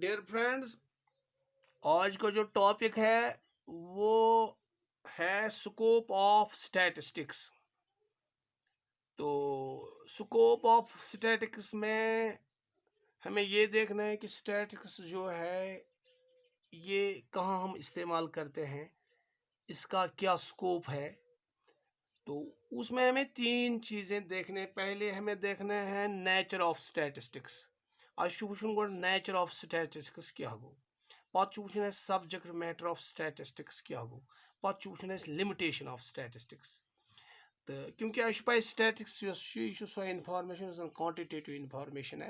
Dear friends, आज का जो टॉपिक है वो है स्कोप ऑफ स्टैटिस्टिक्स। तो स्कोप ऑफ स्टैटिस्टिक्स में हमें ये देखना है कि स्टैटिस्टिक्स जो है ये कहाँ हम इस्तेमाल करते हैं, इसका क्या स्कोप है। तो उसमें हमें तीन चीज़ें देखने, पहले हमें देखना है नेचर ऑफ स्टैटिस्टिक्स। आज वो नेचर ऑफ स्टैटिस्टिक्स क्या हो, पत् वुचन सब्जेक्ट मैटर ऑफ स्टैटिस्टिक्स क्या गो, पत् वुचन लिमिटेशन ऑफ स्टैटिस्टिक्स। तो क्योंकि अस पे स्टैटिस्टिक्स यह सो इनफॉर्मेशन जो क्वांटिटेटिव इनफॉर्मेशन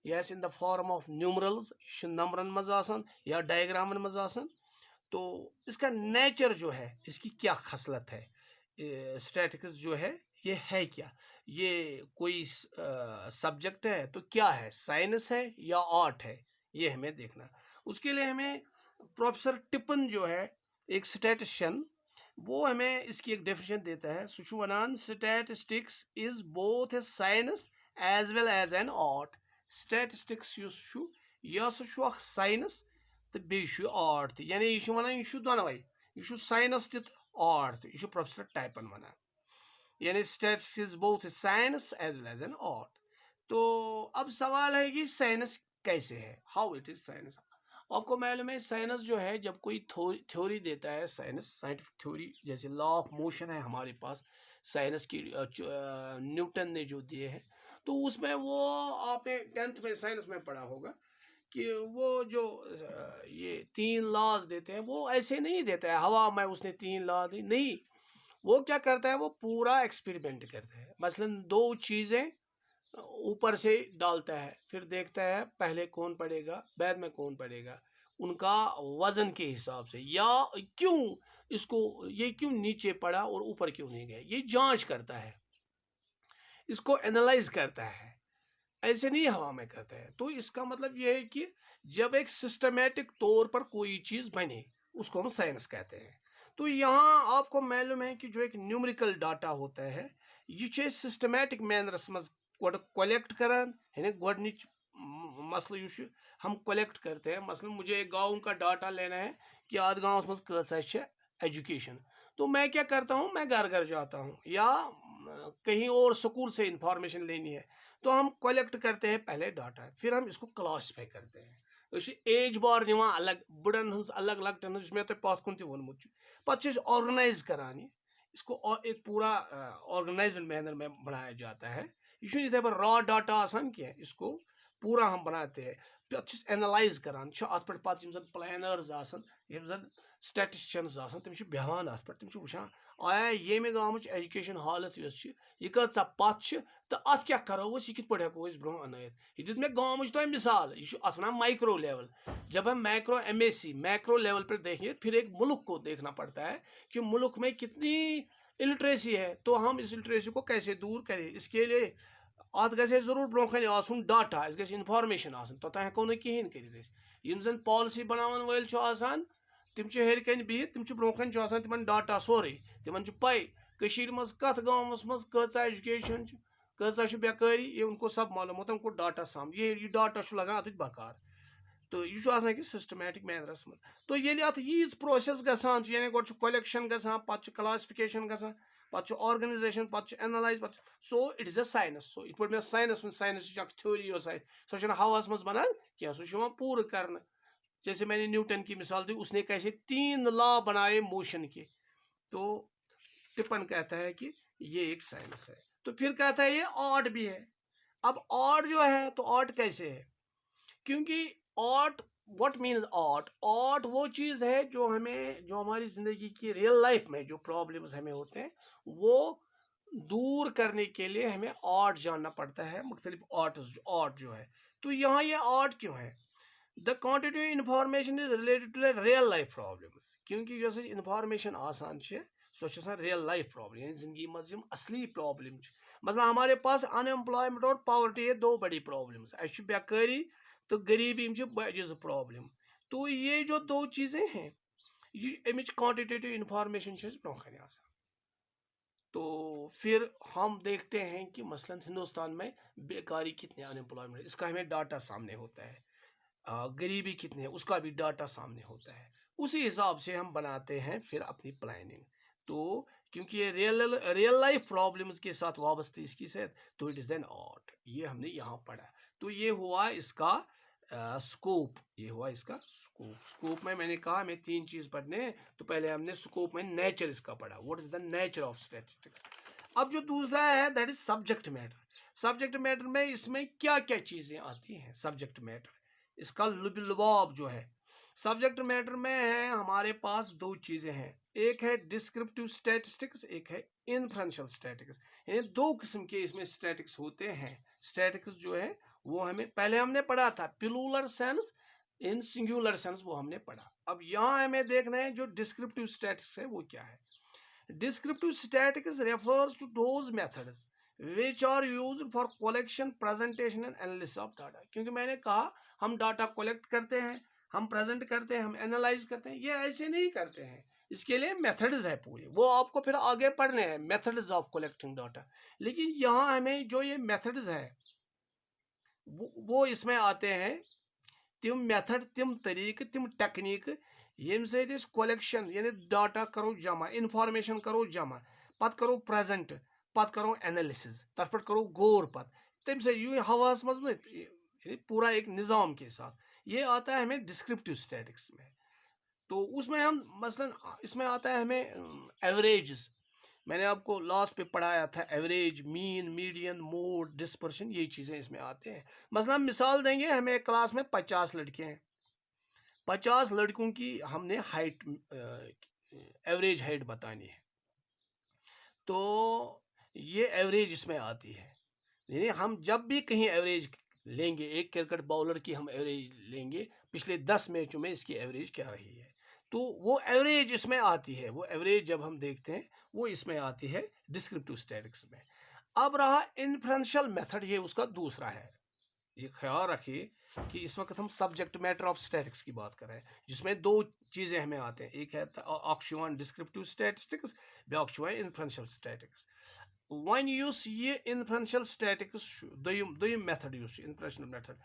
यह in the form of numerals, नंबरन मज या डायग्रामन मज। तो इसका नेचर जो है, इसकी क्या खसलत है, स्टैटिस्टिक्स जो है ये क्या, ये कोई सब्जेक्ट है तो क्या है, साइंस है या आर्ट है, ये हमें देखना। उसके लिए हमें प्रोफेसर टिपन जो है एक स्टैटिस्टिशियन, वो हमें इसकी एक डेफिनेशन देता है। सह वनान statistics is both a science as well as an art. Statistics यह साइंस तो बेयु आर्ट, यानी यह वनान यह दोनों, यह साइंस तो आर्ट, यह प्रोफेसर टाइपन वनान, यानी statistics both a science as well as an art. तो अब सवाल है कि साइंस कैसे है, हाउ इट इज साइंस। आपको मालूम है साइंस जो है, जब कोई थ्योरी देता है, साइंटिफिक थ्योरी, जैसे लॉ ऑफ मोशन है हमारे पास साइंस की, न्यूटन ने जो दिए हैं, तो उसमें वो आपने 10th में साइंस में पढ़ा होगा कि वो जो ये 3 लॉज देते हैं, वो ऐसे नहीं देता है हवा में उसने 3 लॉ दी, नहीं। वो क्या करता है, वो पूरा एक्सपेरिमेंट करता है। मसलन 2 चीज़ें ऊपर से डालता है, फिर देखता है पहले कौन पड़ेगा बाद में कौन पड़ेगा, उनका वजन के हिसाब से, या क्यों इसको, ये क्यों नीचे पड़ा और ऊपर क्यों नहीं गया, ये जांच करता है, इसको एनालाइज करता है, ऐसे नहीं हवा में करता है। तो इसका मतलब ये है कि जब एक सिस्टमेटिक तौर पर कोई चीज़ बने, उसको हम साइंस कहते हैं। तो यहाँ आपको मालूम है कि जो एक न्यूमेरिकल डाटा होता है, ये सिस्टमेटिक मैनरस मज कलेक्ट करान, यानी गोडनिच मसल हम कलेक्ट करते हैं। मसलन मुझे एक गाँव का डाटा लेना है कि आध गाँव मज कह एजुकेशन, तो मैं क्या करता हूँ, मैं घर घर जाता हूँ, या कहीं और स्कूल से इंफॉर्मेशन लेनी है, तो हम कलेक्ट करते हैं पहले डाटा, फिर हम इसको क्लासीफाई करते हैं। एज बार निवान अलग, बुढ़न हज अलग लकटन हज, मे तुम पत कुन तोनमुत, पे ऑर्गेनाइज करान, इसको एक पूरा ऑर्गेनाइज्ड मैनर में बनाया जाता है। यह इथे पर रॉ डाटा आसान क्या, इसको पूरा हम बनाते हैं, पे एनालाइज करान, अत पे पत प्लानर्स यम जन स्टैटिस्टिशियंस तम बेहान अत पे, तम वुचान आया ये गाँव एजुकेशन हालत यह कत्सा पत तो अत क्या करो, यह कित पे हेको ब्रो अनित। यह दित मे गाँव तुम मिसाल, यह अत वन माइक्रो लेवल। जब हम मैक्रो MSc मैक्रो लेवल पर देखें, फिर एक मुल्क को देखना पड़ता है कि मुल्क में कितनी इलिटरेसी है, तो हम इस इलिटरेसी को कैसे दूर करें। इसके लिए अत गए जरूर ब्रोखन आसन डाटा, अस गए इन्फॉर्मेशन आसन, तोत हेको न कहें कर। जन पॉलिसी बनावन वल तिम हेरकन बिहित, तिम ब्रोखन तिमन डाटा सोरे, तिमन पाई कशीर मज कत गाँवस मज कचा एजुकेशन कचा बेकारी, ये उनको सब मालूम होता है, उनको डाटा साम, ये डाटा लगा अत बकार। तो यह कि सिस्टमेटिक मैनरस मज। तो ये अत यीज प्रोसेस गसान, यानी गो कलेक्शन गसान, पे क्लासिफिकेशन गसान, पे ऑर्गेनाइजेशन, पे analyse, so it is a science. सो इत पे मे साइंस में साइंस थ्योरी सो हवास मज बनान क्या, सो पूरा कर। जैसे मैंने न्यूटन की मिसाल दी, उसने कैसे 3 लॉ बनाए मोशन के। तो टिपन कहता है कि ये एक साइंस है। तो फिर कहता है ये आर्ट भी है। अब आर्ट जो है, तो आर्ट कैसे है, क्योंकि art, what means art, art वो चीज़ है जो हमें, जो हमारी ज़िंदगी की रियल लाइफ में जो प्रॉब्लम्स हमें होते हैं, वो दूर करने के लिए हमें आर्ट जानना पड़ता है, मुख्तलिफ आर्ट जो है। तो यहाँ ये आर्ट क्यों है, the quantity information is related to the real life problems, क्योंकि जो इन्फॉर्मेशन आसान सो रियल लाइफ प्रॉब्लम, यानी जिंदगी मज असली प्रॉब्लम। मतलब हमारे पास अनएम्प्लॉयमेंट और पॉवर्टी है, 2 बड़ी प्रॉब्लम्स, अस बेकारी तो गरीबी बज प्रॉब्लम। तो ये जो 2 चीज़ें हैं, ये अमिच क्वांटिटेटिव इन्फॉर्मेशन ब्रोखन आसान। तो फिर हम देखते हैं कि मसलन हिंदुस्तान में बेकारी कितने, अनएम्प्लॉयमेंट, इसका हमें डाटा सामने होता है। गरीबी कितनी है उसका भी डाटा सामने होता है। उसी हिसाब से हम बनाते हैं फिर अपनी प्लानिंग। तो क्योंकि ये रियल लाइफ प्रॉब्लम्स के साथ वाबस्ते इसकी से, तो इट इज़ एन आर्ट। ये हमने यहाँ पढ़ा। तो ये हुआ इसका स्कोप, ये हुआ इसका स्कोप। स्कोप में मैंने कहा हमें 3 चीज़ पढ़ने हैं। तो पहले हमने स्कोप में नेचर इसका पढ़ा, what is the nature of statistics. अब जो दूसरा है that is subject matter. Subject matter में इसमें क्या क्या चीज़ें आती हैं। सब्जेक्ट मैटर इसका लुबाब जो है, सब्जेक्ट मैटर में है हमारे पास 2 चीज़ें हैं, एक है डिस्क्रिप्टिव स्टैटिस्टिक्स, एक है इन्फ्रेंशियल स्टैटिस्टिक्स। यानी 2 किस्म के इसमें स्टैटिक्स होते हैं। स्टैटिक्स जो है वो हमें पहले हमने पढ़ा था, plural sense in singular sense, वो हमने पढ़ा। अब यहाँ हमें देखना है जो डिस्क्रिप्टिव स्टैटिक्स है वो क्या है। Descriptive statistics refers to those methods which are used for collection, presentation and analysis of data। क्योंकि मैंने कहा हम डाटा कलेक्ट करते हैं, हम प्रेजेंट करते हैं, हम एनालाइज करते हैं, ये ऐसे नहीं करते हैं। इसके लिए मेथड्स है पूरे, वो आपको फिर आगे पढ़ने हैं, मेथड्स ऑफ कलेक्टिंग डाटा। लेकिन यहाँ हमें जो ये मेथड्स है वो इसमें आते हैं, तिम मेथड, तिम तरीक, तिम टेक्निक यम कलेक्शन यानी डाटा करो जमा, इंफॉर्मेशन करो जमा, पत करो प्रेजेंट, पत करो एनालिसिस, तथ पर करो गौर, पत तम से यू हवास मज न पूरा एक निज़ाम के साथ। ये आता है हमें डिस्क्रिप्टिव स्टैटिक्स में। तो उसमें हम मसलन इसमें आता है हमें एवरेजेस। मैंने आपको लास्ट पे पढ़ाया था, average, mean, median, mode, dispersion, ये चीज़ें इसमें आते हैं। मसलन मिसाल देंगे, हमें क्लास में 50 लड़के हैं, 50 लड़कों की हमने हाइट, एवरेज हाइट बतानी है। तो ये एवरेज इसमें आती है। यानी हम जब भी कहीं एवरेज लेंगे, एक क्रिकेट बॉलर की हम एवरेज लेंगे, पिछले 10 मैचों में इसकी एवरेज क्या रही है, तो वो एवरेज इसमें आती है। वो एवरेज जब हम देखते हैं वो इसमें आती है डिस्क्रिप्टिव स्टैटिस्टिक्स में। अब रहा इन्फ्रेंशियल मेथड, ये उसका दूसरा है। ये ख्याल रखिए कि इस वक्त हम सब्जेक्ट मैटर ऑफ स्टैटिस्टिक्स की बात कर रहे हैं, जिसमें 2 चीज़ें हमें आते हैं, एक है अक्शुआन डिस्क्रिप्टिव स्टैटिस्टिक्स, बेअक्शुआन इन्फ्रेंशियल स्टैटिस्टिक्स। वन यूज ये इन्फ्रेंशियल स्टैटिस्टिक्स दोयम method use inferential method,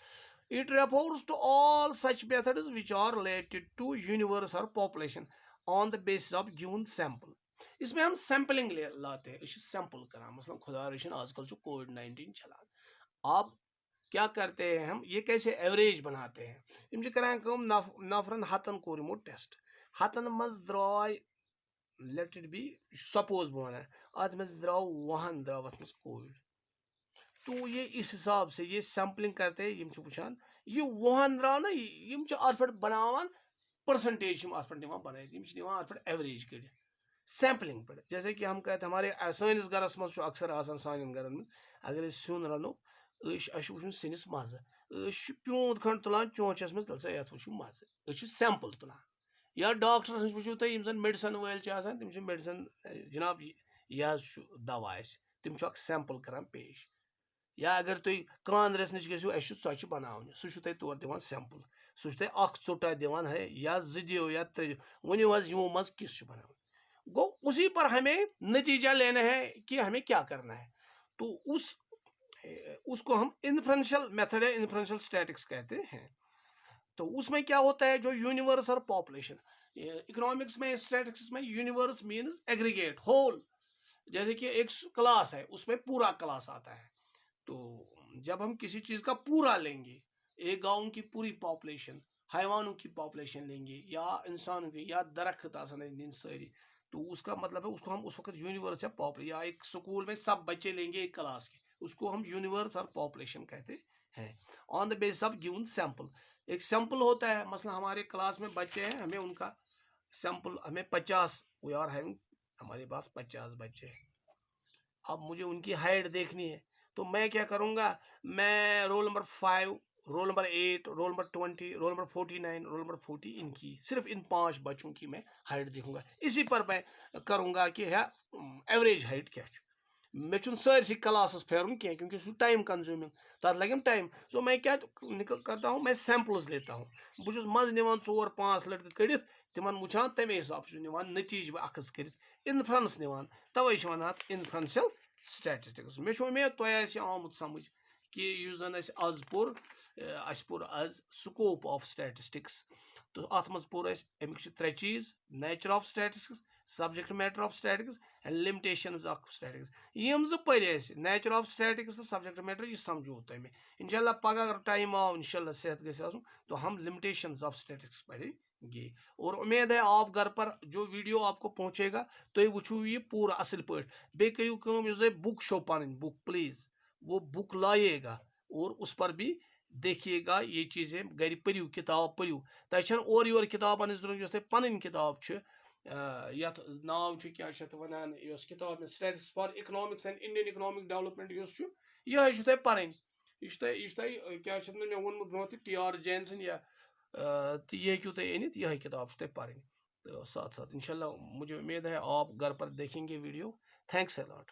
it refers to all such methods which are related to universe or population on the basis of given sample। इसमें हम सैम्पलिंग लाते हैं, sample करा, मतलब खुदा रशीन आजकल जो कोविड-19 चला, आप क्या करते हैं, हम ये कैसे एवरेज बनाते हैं। यम करान नफरन हतन कोर यमो टेस्ट, हतन मज द्राय, लेट इट बी सपोज बह वन अत मज द्राव 1 द्राव अत मज कोविड। तो ये इस हिसाब से ये सैम्पलिंग करते हैं, यम वुचान ये 1 द्राव ना, यम अत पे बनावान परसेंटेज, अत पे बनाई, यम अत पे एवरेज कड़ सैम्पलिंग पे। जैसे कि हम कहते हमारे सानिस गरस मज अक्सर आसान सान गरन में अगर सुन रनो वो सिनिस मज प्यूंत खंड तुलान चौंचस मज तल सा ये वो मज सैंपल तुलान। या डॉक्टर नश वो तुम जन मेडिसन वल तम मेडिसन जनाब यह दवा तम सैंपल करान पेश। या अगर तुम कानरस नश गो षो बनावन सह तौर दिवान सैंपल, सह चोटा दिवान है या 2 दियो या 3 दियो, वनो मज यमो मज किस बनावन। गो उसी पर हमें नतीजा लेना है कि हमें क्या करना है। तो उसको हम इन्फ्रेंशियल मेथड है, इन्फ्रेंशियल स्टैटिक्स कहते हैं। तो उसमें क्या होता है, जो यूनिवर्स और पॉपुलेशन, इकोनॉमिक्स में स्टैटिस्टिक्स में यूनिवर्स मीन्स एग्रीगेट, होल। जैसे कि एक क्लास है, उसमें पूरा क्लास आता है। तो जब हम किसी चीज़ का पूरा लेंगे, एक गांव की पूरी पॉपुलेशन, हैवानों की पॉपुलेशन लेंगे या इंसानों की, या दरख्त आसान सारी, तो उसका मतलब है उसको हम उस वक्त यूनिवर्स या पॉपुलेशन, या एक स्कूल में सब बच्चे लेंगे एक क्लास के, उसको हम यूनिवर्स और पॉपुलेशन कहते हैं। On the basis of given sample, एक सैंपल होता है, मसला हमारे क्लास में बच्चे हैं, हमें उनका सैंपल, हमें 50, वी आर हैविंग, हमारे पास 50 बच्चे हैं। अब मुझे उनकी हाइट देखनी है, तो मैं क्या करूँगा, मैं roll number 5, roll number 8, roll number 20, roll number 49, roll number 40, इनकी सिर्फ इन 5 बच्चों की मैं हाइट देखूंगा। इसी पर मैं करूँगा कि है एवरेज हाइट क्या मे सारी क्लास फेरन कह, क्योंकि सह टाइम कंज्यूमिंग, तथ लगे टाइम। सो मैं क्या करता हूँ, मैं सैंपल्स लेता हूँ, बहुत मज निवान 4-5 लड़के कड़, तिमन वुचान तमे हिसाब से निवान नतीज अखज कर, इन्फ्रेंस निवान, तवे वन इन्फ्रेंशियल स्टैटिस्टिक्स। मे उम्मीद तुम आमुत समझ कि युस जन आज पुर आज स्कोप ऑफ स्टैटिस्टिक्स तो अत मज पोर अमिक 3 चीज nature of statistics subject matter of statistics and limitations of statistics यम जो पर नेचर ऑफ स्टैटिस्टिक्स तो सब्जेक्ट मैटर यह समझो तुम इंशाल्लाह पगह अगर टाइम आओ इंशाल्लाह सेहत गस तो हम लिमिटेशंस ऑफ स्टैटिस्टिक्स पढ़ेंगे और उम्मीद है आप घर पर जो वीडियो आपको पहुंचेगा तो वो ये पूरा असल पे बे करियो बुक शो पन बुक प्लीज वो बुक लाइएगा और उस पर भी देखिएगा ये चीज़ें घर पढ़ियो किताब पढ़ियो तन और योर किताब जरूरत पन किताब यथ नाव क्या वन किताब statistics for economics and Indian economic development यह पढ़ यह क्या मे वोनमुत ब्रो TR जैन सन या तो ये हेकू तुम अनित यह किताब पढ़ तो साथ साथ इंशाल्लाह मुझे उम्मीद है आप घर पर देखेंगे वीडियो थैंक्स अ लॉट